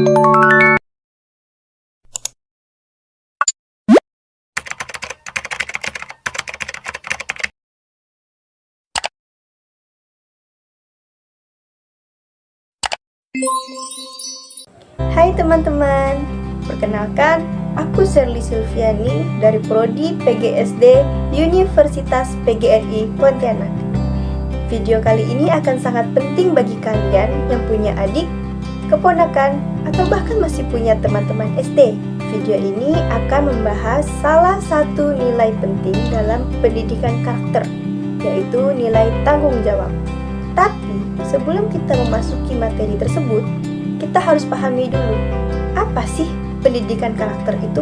Hai teman-teman, perkenalkan aku Sherly Silviani dari Prodi PGSD Universitas PGRI Pontianak. Video kali ini akan sangat penting bagi kalian yang punya adik, keponakan, atau bahkan masih punya teman-teman SD. Video ini akan membahas salah satu nilai penting dalam pendidikan karakter, yaitu nilai tanggung jawab. Tapi sebelum kita memasuki materi tersebut, kita harus pahami dulu, apa sih pendidikan karakter itu?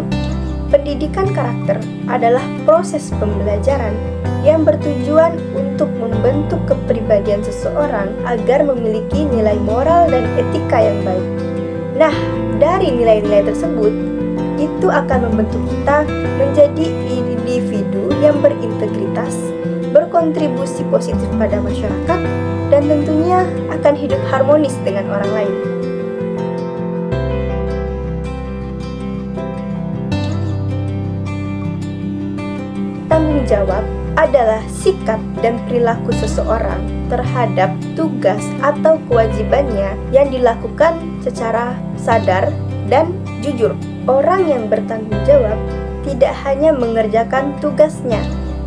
Pendidikan karakter adalah proses pembelajaran yang bertujuan untuk membentuk kepribadian seseorang agar memiliki nilai moral dan etika yang baik. Nah, dari nilai-nilai tersebut, itu akan membentuk kita menjadi individu yang berintegritas, berkontribusi positif pada masyarakat, dan tentunya akan hidup harmonis dengan orang lain. Tanggung jawab adalah sikap dan perilaku seseorang terhadap tugas atau kewajibannya yang dilakukan secara sadar dan jujur. Orang yang bertanggung jawab tidak hanya mengerjakan tugasnya,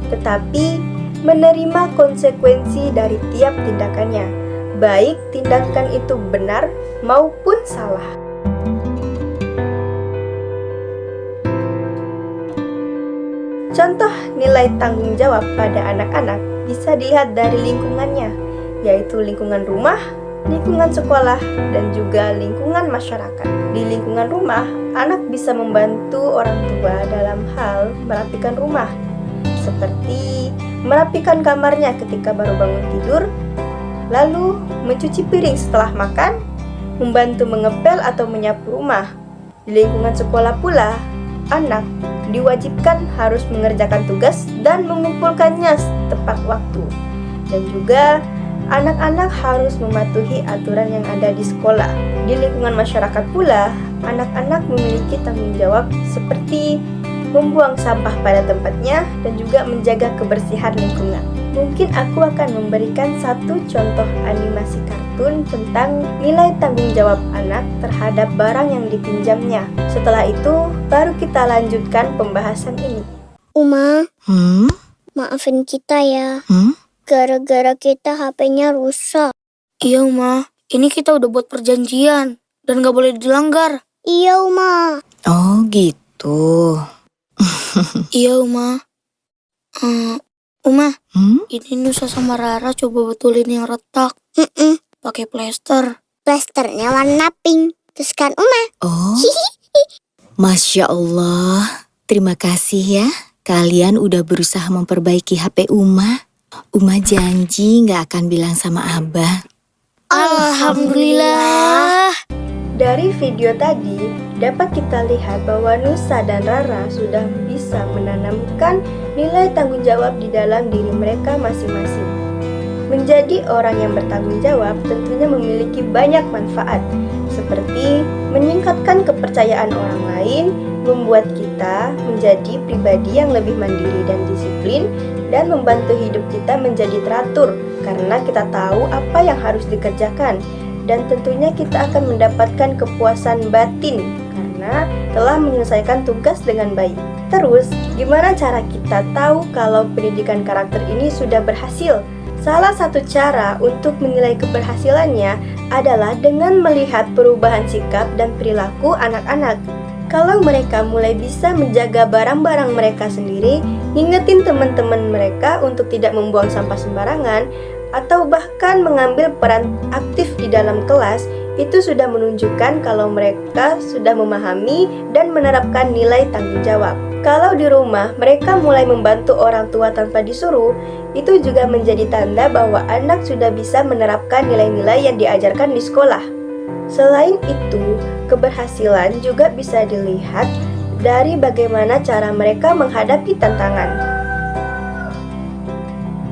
tetapi menerima konsekuensi dari tiap tindakannya, baik tindakan itu benar maupun salah. Contoh nilai tanggung jawab pada anak-anak bisa dilihat dari lingkungannya, yaitu lingkungan rumah, lingkungan sekolah, dan juga lingkungan masyarakat. Di lingkungan rumah, anak bisa membantu orang tua dalam hal merapikan rumah, seperti merapikan kamarnya ketika baru bangun tidur, lalu mencuci piring setelah makan, membantu mengepel atau menyapu rumah. Di lingkungan sekolah pula, anak diwajibkan harus mengerjakan tugas dan mengumpulkannya tepat waktu. Dan juga anak-anak harus mematuhi aturan yang ada di sekolah. Di lingkungan masyarakat pula, anak-anak memiliki tanggung jawab seperti membuang sampah pada tempatnya dan juga menjaga kebersihan lingkungan. Mungkin aku akan memberikan satu contoh animasi kartun tentang nilai tanggung jawab anak terhadap barang yang dipinjamnya. Setelah itu, baru kita lanjutkan pembahasan ini. Uma, maafin kita ya. Gara-gara kita HP-nya rusak. Iya, Uma. Ini kita udah buat perjanjian dan gak boleh dilanggar. Iya, Uma. Oh, gitu. Iya, Uma. Uma, ini Nusa sama Rara coba betulin yang retak. Pakai plester. Plasternya warna pink. Terus kan, Uma? Oh, Masya Allah. Terima kasih ya. Kalian udah berusaha memperbaiki HP Uma. Uma janji gak akan bilang sama Abah. Alhamdulillah. Dari video tadi, dapat kita lihat bahwa Nusa dan Rara sudah bisa menanamkan nilai tanggung jawab di dalam diri mereka masing-masing. Menjadi orang yang bertanggung jawab tentunya memiliki banyak manfaat, seperti meningkatkan kepercayaan orang lain, membuat kita menjadi pribadi yang lebih mandiri dan disiplin, dan membantu hidup kita menjadi teratur, karena kita tahu apa yang harus dikerjakan. Dan tentunya kita akan mendapatkan kepuasan batin karena telah menyelesaikan tugas dengan baik. Terus, gimana cara kita tahu kalau pendidikan karakter ini sudah berhasil? Salah satu cara untuk menilai keberhasilannya adalah dengan melihat perubahan sikap dan perilaku anak-anak. Kalau mereka mulai bisa menjaga barang-barang mereka sendiri, ngingetin teman-teman mereka untuk tidak membuang sampah sembarangan, atau bahkan mengambil peran aktif di dalam kelas, itu sudah menunjukkan kalau mereka sudah memahami dan menerapkan nilai tanggung jawab. Kalau di rumah mereka mulai membantu orang tua tanpa disuruh, itu juga menjadi tanda bahwa anak sudah bisa menerapkan nilai-nilai yang diajarkan di sekolah. Selain itu, keberhasilan juga bisa dilihat dari bagaimana cara mereka menghadapi tantangan.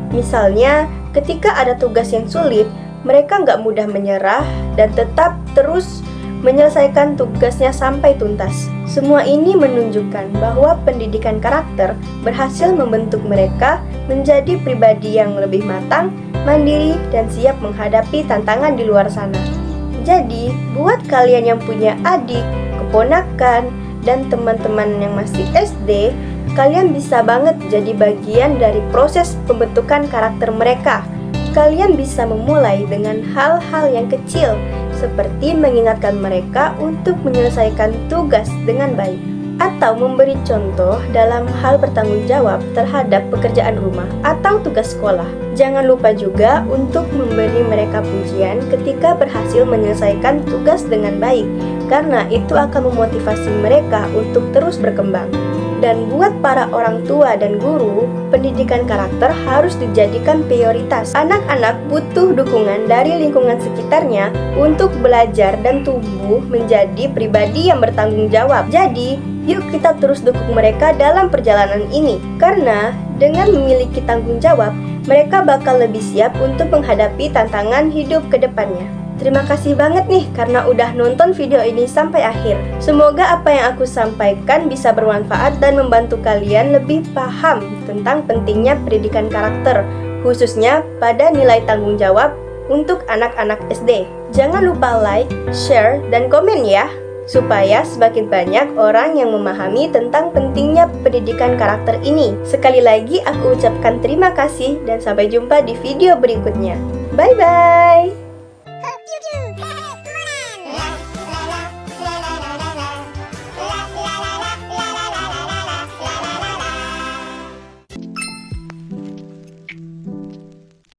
Misalnya, ketika ada tugas yang sulit, mereka nggak mudah menyerah dan tetap terus menyelesaikan tugasnya sampai tuntas. Semua ini menunjukkan bahwa pendidikan karakter berhasil membentuk mereka menjadi pribadi yang lebih matang, mandiri, dan siap menghadapi tantangan di luar sana. Jadi, buat kalian yang punya adik, keponakan, dan teman-teman yang masih SD, kalian bisa banget jadi bagian dari proses pembentukan karakter mereka. Kalian bisa memulai dengan hal-hal yang kecil, seperti mengingatkan mereka untuk menyelesaikan tugas dengan baik, atau memberi contoh dalam hal bertanggung jawab terhadap pekerjaan rumah atau tugas sekolah. Jangan lupa juga untuk memberi mereka pujian ketika berhasil menyelesaikan tugas dengan baik, karena itu akan memotivasi mereka untuk terus berkembang. Dan buat para orang tua dan guru, pendidikan karakter harus dijadikan prioritas. Anak-anak butuh dukungan dari lingkungan sekitarnya untuk belajar dan tumbuh menjadi pribadi yang bertanggung jawab. Jadi, yuk kita terus dukung mereka dalam perjalanan ini. Karena dengan memiliki tanggung jawab, mereka bakal lebih siap untuk menghadapi tantangan hidup ke depannya. Terima kasih banget nih karena udah nonton video ini sampai akhir. Semoga apa yang aku sampaikan bisa bermanfaat dan membantu kalian lebih paham tentang pentingnya pendidikan karakter, khususnya pada nilai tanggung jawab untuk anak-anak SD. Jangan lupa like, share, dan komen ya, supaya semakin banyak orang yang memahami tentang pentingnya pendidikan karakter ini. Sekali lagi aku ucapkan terima kasih dan sampai jumpa di video berikutnya. Bye-bye!